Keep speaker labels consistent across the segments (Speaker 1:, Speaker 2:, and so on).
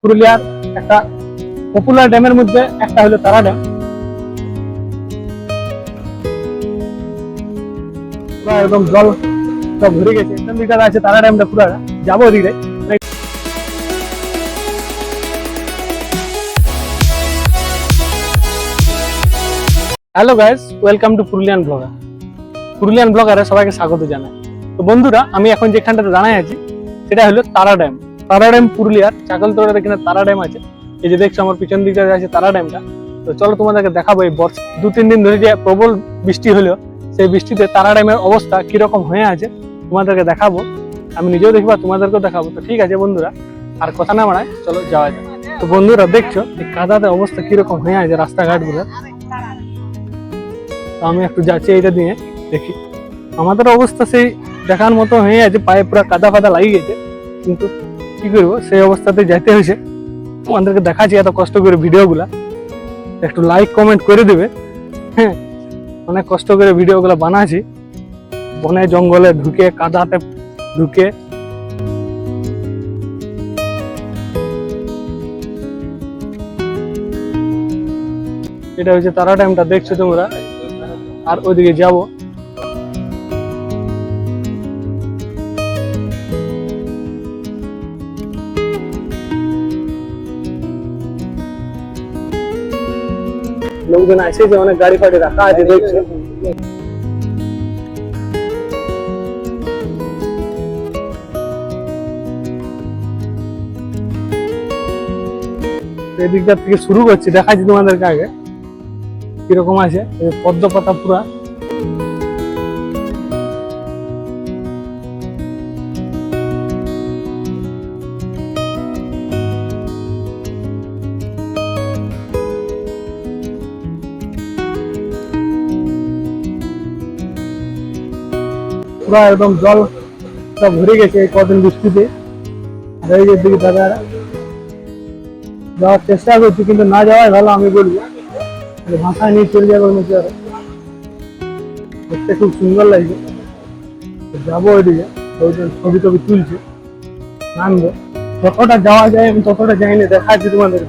Speaker 1: পুরুলিয়ার একটা পপুলার ড্যামের মধ্যে একটা হলো তারা ড্যাম। একদম জল সব ভরে গেছে, এখান দিকে আছে তারা ড্যামটা, পুরো যাবো ওদিকে। Hello guys, welcome to Purulian blogger. Purulian ব্লগারে সবাইকে স্বাগত জানাই। তো বন্ধুরা, আমি এখন যেখানটাতে দাঁড়ায় আছি সেটা হলো তারা ড্যাম। তারা ড্যাম পুরুলিয়ার চাকলতোড়ার এখানে তারা ড্যাম আছে। এই যে দেখছো আমার পিছন দিকে আছে তারা ড্যামটা। তো চলো তোমাদেরকে দেখাবো এই বর্ষা 2-3 দিন ধরে যে প্রবল বৃষ্টি হলো, সেই বৃষ্টিতে তারা ড্যামের অবস্থা কিরকম হয়ে আছে তোমাদেরকে দেখাবো। আমি নিজেও দেখবো, তোমাদেরকেও দেখাবো। তো ঠিক আছে বন্ধুরা, আর কথা না বাড়ায় চলো যাওয়া যায়। তো বন্ধুরা দেখছো এই কাদাতে অবস্থা কিরকম হয়ে আছে রাস্তাঘাটগুলো। তো আমি একটু যাচ্ছি এইটা দিয়ে, দেখি। আমাদের অবস্থা সেই দেখার মতো হয়ে আছে, পায়ে পুরো কাদা ফাদা লাগিয়ে গেছে, কিন্তু কি করবো, সেই অবস্থাতে যেতে হয়েছে। আমাদেরকে দেখাচ্ছি এত কষ্ট করে ভিডিওগুলা, একটু লাইক কমেন্ট করে দেবে। হ্যাঁ, অনেক কষ্ট করে ভিডিওগুলো বানাচ্ছি, বনে জঙ্গলে ঢুকে কাদাতে ঢুকে। এটা হচ্ছে তারা ড্যামটা, দেখছো তোমরা। আর ওইদিকে যাবো। লোকজন আসে যে অনেক গাড়ি ফাড়ি রাখা আছে, দেখছো। এদিকটা থেকে শুরু করছি, দেখাচ্ছি তোমাদেরকে আগে কিরকম আছে। পদ্ম পাতা পুরা, পুরা একদম জল সব ভরে গেছে এই কদিন বৃষ্টিতে। আর এই যে দিকে দাদা যাওয়ার চেষ্টা করছি, কিন্তু না যাওয়াই ভালো আমি বলবো। ভাষায় নিয়ে চলে যাবো নিচে, আরো দেখতে খুব সুন্দর লাগছে। যাবো ওইদিকে, ওইদিন ছবি টবি তুলছে, নামবো। যতটা যাওয়া যায় আমি ততটা যাইনি, দেখাচ্ছি তোমাদের।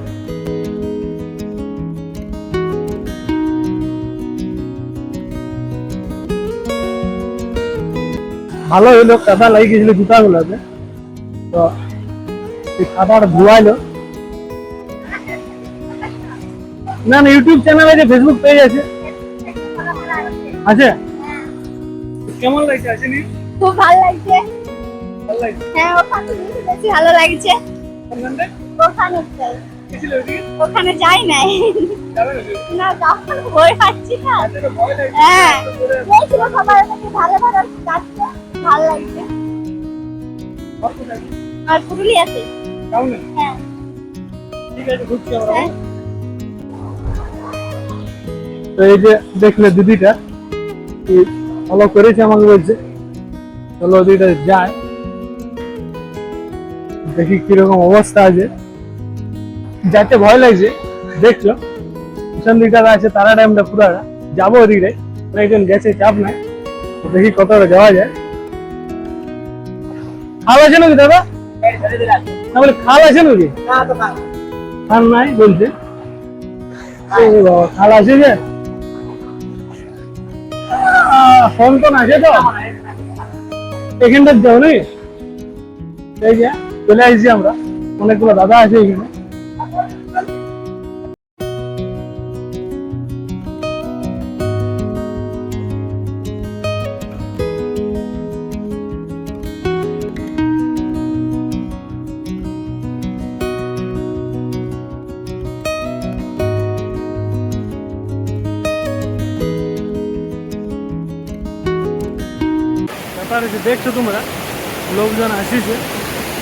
Speaker 1: ভালো হইলো, কাদা লাগিয়ে গেছিল জুতা গুলাতে, তো এই কাদাটা ধোয়াইলো। না না, ইউটিউব চ্যানেল আছে, ফেসবুক পেজ আছে। আছে? কেমন লাগছে? আসেনি?
Speaker 2: খুব ভালো লাগছে।
Speaker 1: ভালো লাগছে?
Speaker 2: হ্যাঁ, ওখানে বেশি ভালো লাগছে।
Speaker 1: কোনখানটায়?
Speaker 2: ওখানে যাই।
Speaker 1: গেছিলে ওইদিকে?
Speaker 2: ওখানে যাই নাই।
Speaker 1: যাবে নাকি?
Speaker 2: না, যখন ভয় পাচ্ছি না।
Speaker 1: আচ্ছা, তো ভয় লাগছে।
Speaker 2: হ্যাঁ, দেখছিল সবাই ওখানে ভালো ভালো যাচ্ছে, ভালো লাগছে।
Speaker 1: কত টাকা?
Speaker 2: আর পুরুলিয়াতে।
Speaker 1: টাউনে?
Speaker 2: হ্যাঁ।
Speaker 1: ঠিক আছে, ঘুরছি আমরা।
Speaker 2: হ্যাঁ।
Speaker 1: তো এই যে দেখলে দিদিটা ফলো করেছে, আমাকে বলছে চলো দিদিটা যায়, দেখি কিরকম অবস্থা আছে। যাতে ভয় লাগছে, দেখছো পিছন দিকটা আছে তারা ড্যামটা, পুরা যাবো ওদিকটাই। অনেকজন গেছে, চাপ নাই। দেখি কতটা যাওয়া যায়। খাল আছে নাকি দাদা? না বলে খাল আছে নাকি? খাল নাই বলছে। খাল আছে যে ফোন আছে তো এখানটা যাও নি। এই যে চলে আসছি আমরা, অনেকগুলো দাদা আছে এখানে। ব্যাপার হচ্ছে, দেখছো তোমরা লোকজন আসিছে,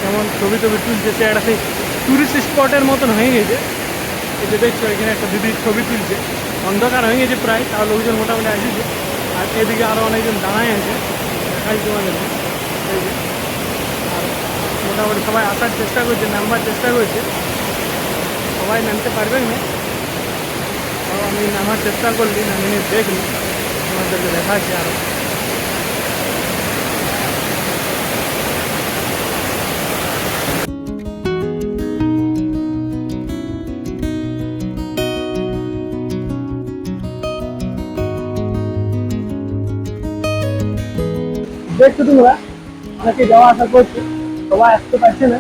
Speaker 1: যেমন ছবি টবি তুলছে। সে একটা সেই টুরিস্ট স্পটের মতন হয়ে গেছে। এই যে দেখছো এখানে একটা দিদির ছবি তুলছে, অন্ধকার হয়ে গেছে প্রায়, তাও লোকজন মোটামুটি আসিছে। আর এদিকে আরও অনেকজন দাঁড়ায় আছে, দেখাই তোমাদের। এই যে আর মোটামুটি সবাই আসার চেষ্টা করছে, নামবার চেষ্টা করছে। সবাই নামতে পারবেন না, আমি নামার চেষ্টা করলি, নামিয়ে দেখলি, তোমাদেরকে দেখাচ্ছি আরও। দেখছো তোমরা অনেকে যাওয়া আসা করছে, সবাই আসতে পারছে না।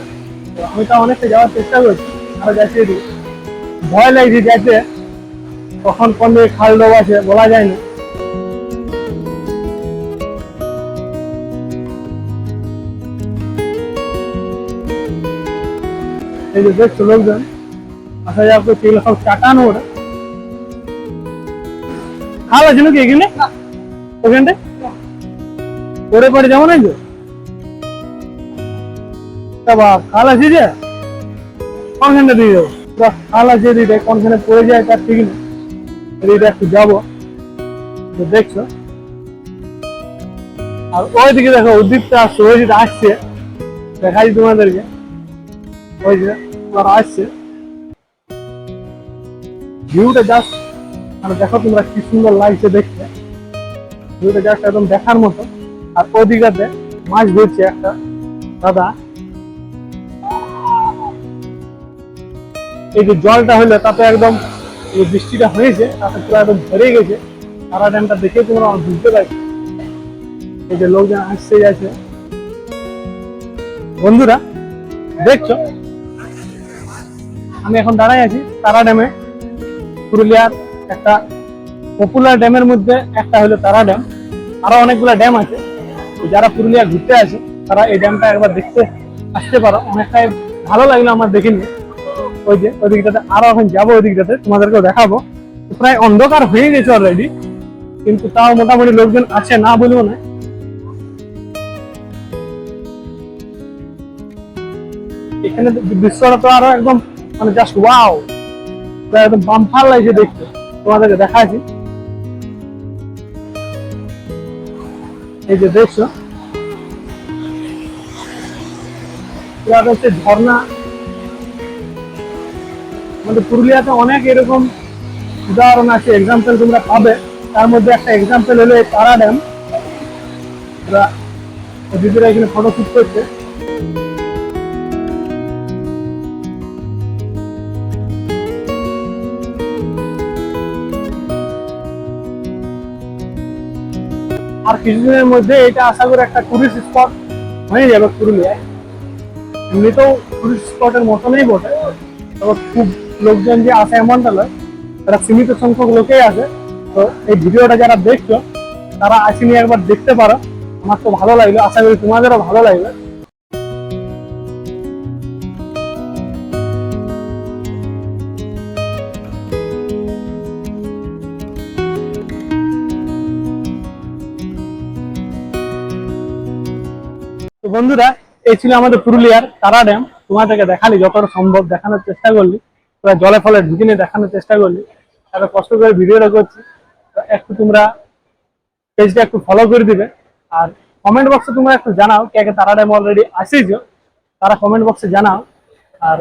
Speaker 1: তো আমি তো অনেকটা যাওয়ার চেষ্টা করছি, আরো যাচ্ছি এদিকে। ভয় লাগছে যাতে, কখন কোন দিকে খাল ডোব আছে বলা যায় না। এই যে দেখছো লোকজন আসা যাওয়া করছে, এগুলো সব চাটানো ওটা। খাল আছে নাকি এখানে? ওখানটা পরে পরে যেমন আছে খাল আছে যে কোনখানটা দিয়ে যাবো? খাল আছে এদিকে, কোনখানে পড়ে যায় তার ঠিক নেই। এদিকে একটু যাবো, দেখছো। আর ওইদিকে দেখো উদ্দীপটা আসছে, ওই যেটা আসছে দেখাই তোমাদেরকে, ওই যে ওরা আসছে। ভিউটা জাস্ট মানে দেখো তোমরা কি সুন্দর লাগছে দেখতে, ভিউটা জাস্ট একদম দেখার মতো। আর ওদিকে মাছ ধরছে একটা দাদা। এই যে জলটা হইলো তাতে একদম এই বৃষ্টিটা হয়েছে তাতে পুরো একদম ভরে গেছে। তারা ড্যামটা দেখে তোমরা বুঝতে পারছো। এই যে লোকজন আসছে যাচ্ছে, বন্ধুরা দেখছো আমি এখন দাঁড়াই আছি তারা ড্যামে। পুরুলিয়ার একটা পপুলার ড্যামের মধ্যে একটা হলো তারা ড্যাম। আরো অনেকগুলো ড্যাম আছে, যারা পুরুলিয়া ঘুরতে আসে তারা এই ড্যামটা একবার দেখতে আসতে পারো। অনেকটাই ভালো লাগলো আমার দেখে নিয়ে। ওই যে ওই দিকটাতে আরো এখন যাবো, ওই দিকটাতে তোমাদেরকেও দেখাবো। প্রায় অন্ধকার হয়ে গেছে অলরেডি, কিন্তু তাও মোটামুটি লোকজন আছে, না বলবো না। এখানে দৃশ্যটা তো আরো একদম মানে জাস্ট ওয়াও, একদম বাম্পার লাগছে দেখতে। তোমাদেরকে দেখাচ্ছি, এই যে দেখছো হচ্ছে ঝর্ণা। আমাদের পুরুলিয়াতে অনেক এরকম উদাহরণ আছে, এক্সাম্পল তোমরা পাবে। তার মধ্যে একটা এক্সাম্পল হলো এই তারা ড্যাম। দিদিরা এখানে ফটো শুট করছে। আর কিছুদিনের মধ্যে এটা আশা করি একটা টুরিস্ট স্পট হয়ে যাবে পুরুলিয়ায়। এমনিতেও টুরিস্ট স্পটের মতনই বটে, তবে খুব লোকজন যে আসে এমনটা নয়, তারা সীমিত সংখ্যক লোকেই আসে। তো এই ভিডিওটা যারা দেখছো তারা আসেনি একবার দেখতে পারো। আমার তো ভালো লাগলো, আশা করি তোমাদেরও ভালো লাগবে। তো বন্ধুরা এই ছিল আমাদের পুরুলিয়ার তারা ড্যাম। তোমাদেরকে দেখালি যতটা সম্ভব, দেখানোর চেষ্টা করলি। তোরা জলে ফলে ঢুকিনি দেখানোর চেষ্টা করলি, এত কষ্ট করে ভিডিওটা করছি। তো একটু তোমরা পেজটা একটু ফলো করে দিবে। আর কমেন্ট বক্সে তোমরা একটু জানাও কে কে তারা ড্যাম অলরেডি আসেছো, তারা কমেন্ট বক্সে জানাও। আর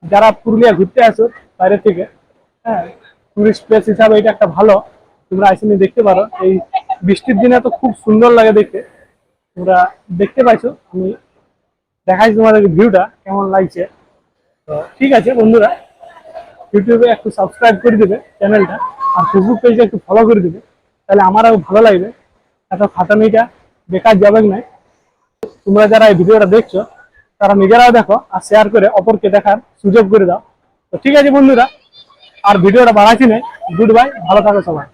Speaker 1: যারা পুরুলিয়া ঘুরতে আসো বাইরে থেকে, হ্যাঁ টুরিস্ট প্লেস হিসাবে এটা একটা ভালো, তোমরা আসেনি দেখতে পারো। এই বৃষ্টির দিনে তো খুব সুন্দর লাগে দেখতে। তোমরা দেখতে পাইছো, আমি দেখাইছি তোমাদের ভিউটা কেমন লাগছে। তো ঠিক আছে বন্ধুরা, ইউটিউবে একটু সাবস্ক্রাইব করে দেবে চ্যানেলটা, আর ফেসবুক পেজটা একটু ফলো করে দেবে, তাহলে আমারও ভালো লাগবে। এত খাটানিটা বেকার যাবে না। তোমরা যারা এই ভিডিওটা দেখছো তারা নিজেরাও দেখো আর শেয়ার করে অপরকে দেখার সুযোগ করে দাও। তো ঠিক আছে বন্ধুরা, আর ভিডিওটা বাড়াচ্ছি না। গুড বাই, ভালো থাকো সবাই।